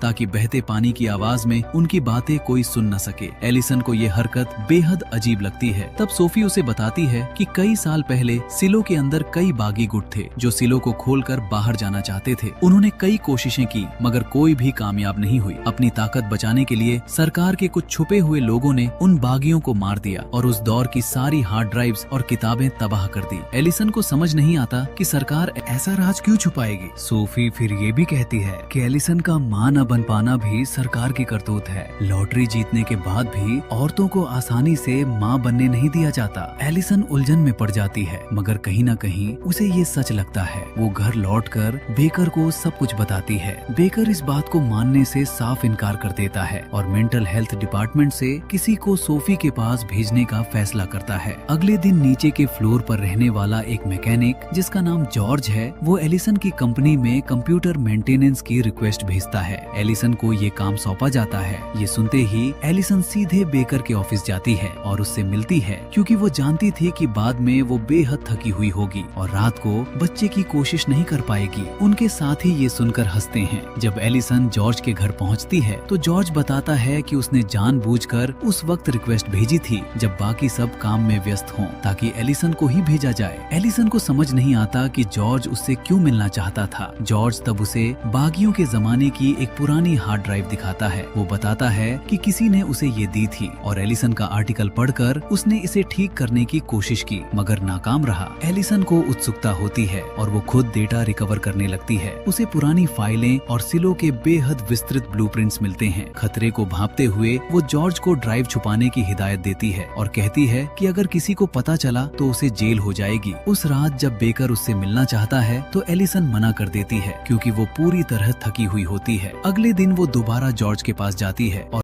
ताकि बहते पानी की आवाज में उनकी बातें कोई सुन न सके। एलिसन को ये हरकत बेहद अजीब लगती है। तब सोफी उसे बताती है कि कई साल पहले सिलो के अंदर कई बागी गुट थे जो सिलो को खोलकर बाहर जाना चाहते थे। उन्होंने कई कोशिशें की मगर कोई भी कामयाब नहीं हुई। अपनी ताकत बचाने के लिए सरकार के कुछ छुपे हुए लोगों ने उन बागियों को मार दिया और उस दौर की सारी हार्ड ड्राइव्स और किताबें तबाह कर दी। एलिसन को समझ नहीं आता कि सरकार ऐसा राज क्यों छुपाएगी। सोफी फिर ये भी कहती है कि एलिसन का मां न बन पाना भी सरकार की करतूत है। लॉटरी जीतने के बाद भी औरतों को आसानी से मां बनने नहीं दिया जाता। एलिसन उलझन में पड़ जाती है मगर कहीं न कहीं उसे ये सच लगता है। वो घर लौटकर बेकर को सब कुछ बताती है। बेकर इस बात को मानने से साफ इनकार कर देता है और मेंटल हेल्थ डिपार्टमेंट से किसी को सोफी के पास भेजने का फैसला करता है। अगले दिन नीचे के फ्लोर पर रहने वाला एक मैकेनिक जिसका नाम जॉर्ज है, वो एलिसन की कंपनी में कंप्यूटर मेंटेनेंस की रिक्वेस्ट भेजता है। एलिसन को ये काम सौंपा जाता है। ये सुनते ही एलिसन सीधे बेकर के ऑफिस जाती है और उससे मिलती है क्योंकि वो जानती थी कि बाद में वो बेहद थकी हुई होगी और रात को बच्चे की कोशिश नहीं कर पाएगी। उनके साथ ही ये सुनकर हंसते हैं। जब एलिसन जॉर्ज के घर पहुंचती है तो जॉर्ज बताता है कि उसने जानबूझकर उस वक्त रिक्वेस्ट भेजी थी जब बाकी सब काम में व्यस्त हों ताकि एलिसन को ही भेजा जाए। एलिसन को समझ नहीं आता कि जॉर्ज उससे क्यों मिलना चाहता था। जॉर्ज तब उसे बागियों के जमाने की एक पुरानी हार्ड ड्राइव दिखाता है। वो बताता है कि किसी ने उसे ये दी थी और एलिसन का आर्टिकल पढ़कर उसने इसे ठीक करने की कोशिश की मगर नाकाम रहा। एलिसन को उत्सुकता होती है और वो खुद डेटा रिकवर करने लगती है। उसे पुरानी फाइलें और सिलो के बेहद विस्तृत ब्लूप्रिंट्स मिलते हैं। खतरे को भांपते हुए वो जॉर्ज को ड्राइव छुपाने की हिदायत देती है और कहती है कि अगर किसी को पता चला तो उसे जेल हो जाएगी। उस रात जब बेकर उससे मिलना चाहता है तो एलिसन मना कर देती है क्योंकि वो पूरी तरह थकी हुई होती है। अगले दिन वो दोबारा जॉर्ज के पास जाती है और